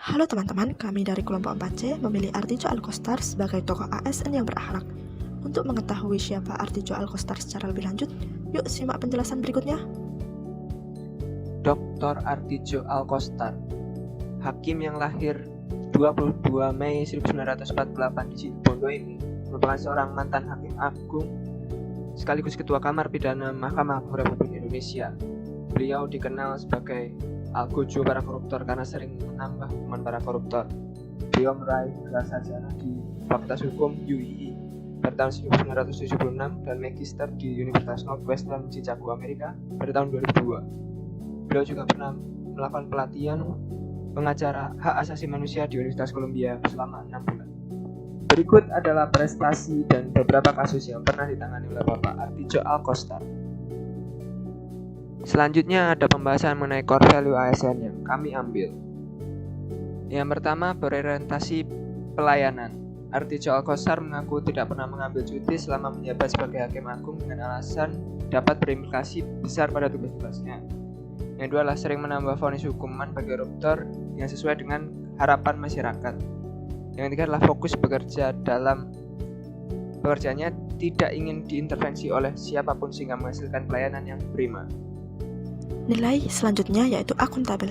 Halo teman-teman, kami dari kelompok 4C memilih Artijo Alkostar sebagai tokoh ASN yang berakhlak. Untuk mengetahui siapa Artijo Alkostar secara lebih lanjut, yuk simak penjelasan berikutnya. Dr. Artijo Alkostar, hakim yang lahir 22 Mei 1948 di Situbondo ini, merupakan seorang mantan hakim agung sekaligus ketua Kamar Pidana Mahkamah Agung Republik Indonesia. Beliau dikenal sebagai Algojo para koruptor karena sering menambah hukuman para koruptor. Beliau meraih gelar sarjana di Fakultas Hukum UII pada tahun 1976 dan Magister di Universitas Northwestern Chicago, Amerika pada tahun 2002. Beliau juga pernah melakukan pelatihan pengacara hak asasi manusia di Universitas Columbia selama 6 bulan. Berikut adalah prestasi dan beberapa kasus yang pernah ditangani oleh Bapak Artijo Alkostar. Selanjutnya ada pembahasan mengenai core value ASN yang kami ambil. Yang pertama, berorientasi pelayanan. Artijo Alkostar mengaku tidak pernah mengambil cuti selama menjabat sebagai hakim agung dengan alasan dapat berimplikasi besar pada tugas-tugasnya. Yang kedua adalah sering menambah vonis hukuman bagi koruptor yang sesuai dengan harapan masyarakat. Yang ketiga adalah fokus bekerja dalam pekerjaannya, tidak ingin diintervensi oleh siapapun sehingga menghasilkan pelayanan yang prima. Nilai selanjutnya yaitu akuntabel.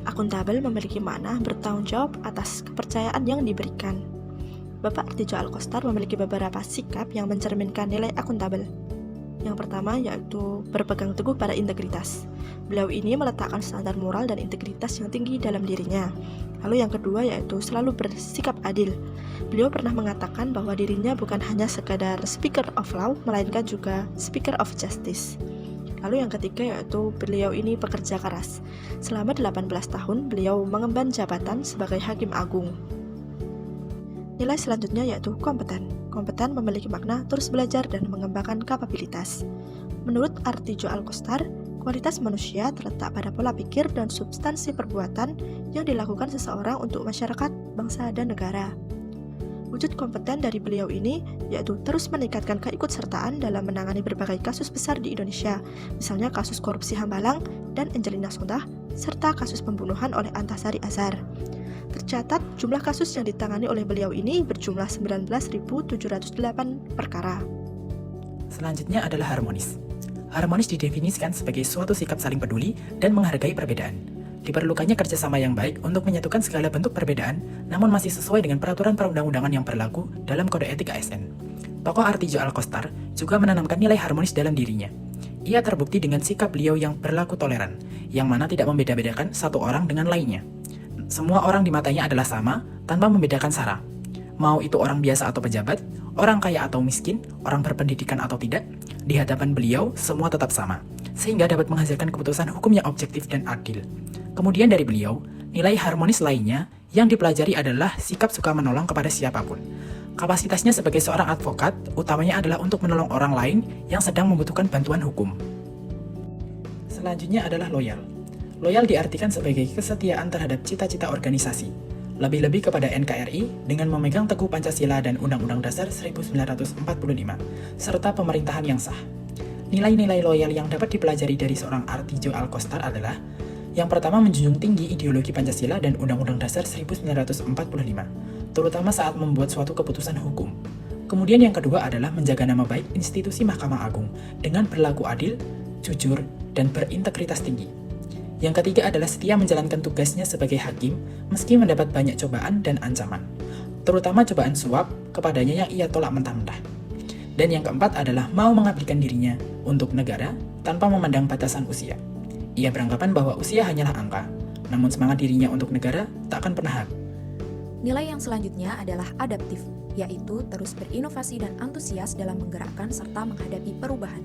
Akuntabel memiliki makna bertanggung jawab atas kepercayaan yang diberikan. Bapak Artijo Alkostar memiliki beberapa sikap yang mencerminkan nilai akuntabel. Yang pertama yaitu berpegang teguh pada integritas. Beliau ini meletakkan standar moral dan integritas yang tinggi dalam dirinya. Lalu yang kedua yaitu selalu bersikap adil. Beliau pernah mengatakan bahwa dirinya bukan hanya sekadar speaker of law, melainkan juga speaker of justice. Lalu yang ketiga yaitu beliau ini pekerja keras. Selama 18 tahun beliau mengemban jabatan sebagai hakim agung. Nilai selanjutnya yaitu kompeten. Kompeten memiliki makna terus belajar dan mengembangkan kapabilitas. Menurut Artijo Alkostar, kualitas manusia terletak pada pola pikir dan substansi perbuatan yang dilakukan seseorang untuk masyarakat, bangsa, dan negara. Wujud kompeten dari beliau ini yaitu terus meningkatkan keikutsertaan dalam menangani berbagai kasus besar di Indonesia, misalnya kasus korupsi Hambalang dan Angelina Sondakh, serta kasus pembunuhan oleh Antasari Azhar. Tercatat, jumlah kasus yang ditangani oleh beliau ini berjumlah 19.708 perkara. Selanjutnya adalah harmonis. Harmonis didefinisikan sebagai suatu sikap saling peduli dan menghargai perbedaan. Diperlukannya kerjasama yang baik untuk menyatukan segala bentuk perbedaan, namun masih sesuai dengan peraturan perundang-undangan yang berlaku dalam kode etik ASN. Tokoh Artijo Alkostar juga menanamkan nilai harmonis dalam dirinya. Ia terbukti dengan sikap beliau yang berlaku toleran, yang mana tidak membeda-bedakan satu orang dengan lainnya. Semua orang di matanya adalah sama, tanpa membedakan sara. Mau itu orang biasa atau pejabat, orang kaya atau miskin, orang berpendidikan atau tidak, di hadapan beliau semua tetap sama, sehingga dapat menghasilkan keputusan hukum yang objektif dan adil. Kemudian dari beliau, nilai harmonis lainnya yang dipelajari adalah sikap suka menolong kepada siapapun. Kapasitasnya sebagai seorang advokat, utamanya adalah untuk menolong orang lain yang sedang membutuhkan bantuan hukum. Selanjutnya adalah loyal. Loyal diartikan sebagai kesetiaan terhadap cita-cita organisasi, lebih-lebih kepada NKRI dengan memegang teguh Pancasila dan Undang-Undang Dasar 1945, serta pemerintahan yang sah. Nilai-nilai loyal yang dapat dipelajari dari seorang Artijo Alkostar adalah: yang pertama, menjunjung tinggi ideologi Pancasila dan Undang-Undang Dasar 1945, terutama saat membuat suatu keputusan hukum. Kemudian yang kedua adalah menjaga nama baik institusi Mahkamah Agung dengan berlaku adil, jujur, dan berintegritas tinggi. Yang ketiga adalah setia menjalankan tugasnya sebagai hakim meski mendapat banyak cobaan dan ancaman, terutama cobaan suap kepadanya yang ia tolak mentah-mentah. Dan yang keempat adalah mau mengabdikan dirinya untuk negara tanpa memandang batasan usia. Ia beranggapan bahwa usia hanyalah angka, namun semangat dirinya untuk negara tak akan pernah habis. Nilai yang selanjutnya adalah adaptif, yaitu terus berinovasi dan antusias dalam menggerakkan serta menghadapi perubahan.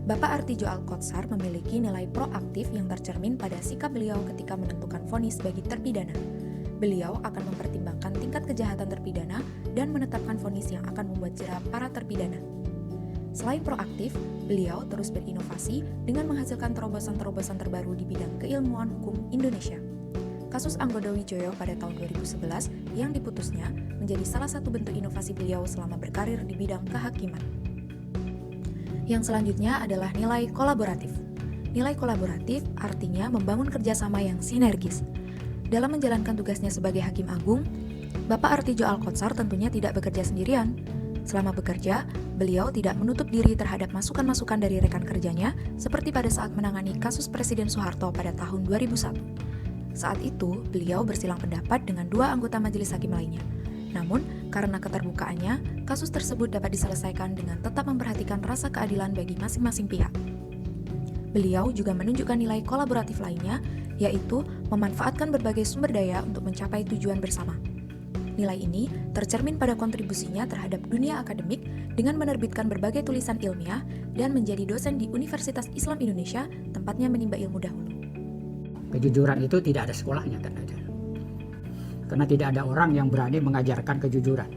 Bapak Artijo Alkostar memiliki nilai proaktif yang tercermin pada sikap beliau ketika menentukan vonis bagi terpidana. Beliau akan mempertimbangkan tingkat kejahatan terpidana dan menetapkan vonis yang akan membuat jera para terpidana. Selain proaktif, beliau terus berinovasi dengan menghasilkan terobosan-terobosan terbaru di bidang keilmuan hukum Indonesia. Kasus Anggodo Wijoyo pada tahun 2011 yang diputusnya menjadi salah satu bentuk inovasi beliau selama berkarir di bidang kehakiman. Yang selanjutnya adalah nilai kolaboratif. Nilai kolaboratif artinya membangun kerjasama yang sinergis. Dalam menjalankan tugasnya sebagai Hakim Agung, Bapak Artijo Alkotsar tentunya tidak bekerja sendirian. Selama bekerja, beliau tidak menutup diri terhadap masukan-masukan dari rekan kerjanya seperti pada saat menangani kasus Presiden Soeharto pada tahun 2001. Saat itu, beliau bersilang pendapat dengan 2 anggota majelis hakim lainnya. Namun, karena keterbukaannya, kasus tersebut dapat diselesaikan dengan tetap memperhatikan rasa keadilan bagi masing-masing pihak. Beliau juga menunjukkan nilai kolaboratif lainnya, yaitu memanfaatkan berbagai sumber daya untuk mencapai tujuan bersama. Nilai ini tercermin pada kontribusinya terhadap dunia akademik dengan menerbitkan berbagai tulisan ilmiah dan menjadi dosen di Universitas Islam Indonesia, tempatnya menimba ilmu dahulu. Kejujuran itu tidak ada sekolahnya, karena tidak ada orang yang berani mengajarkan kejujuran.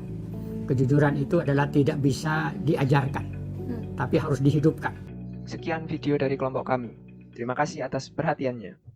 Kejujuran itu adalah tidak bisa diajarkan, tapi harus dihidupkan. Sekian video dari kelompok kami. Terima kasih atas perhatiannya.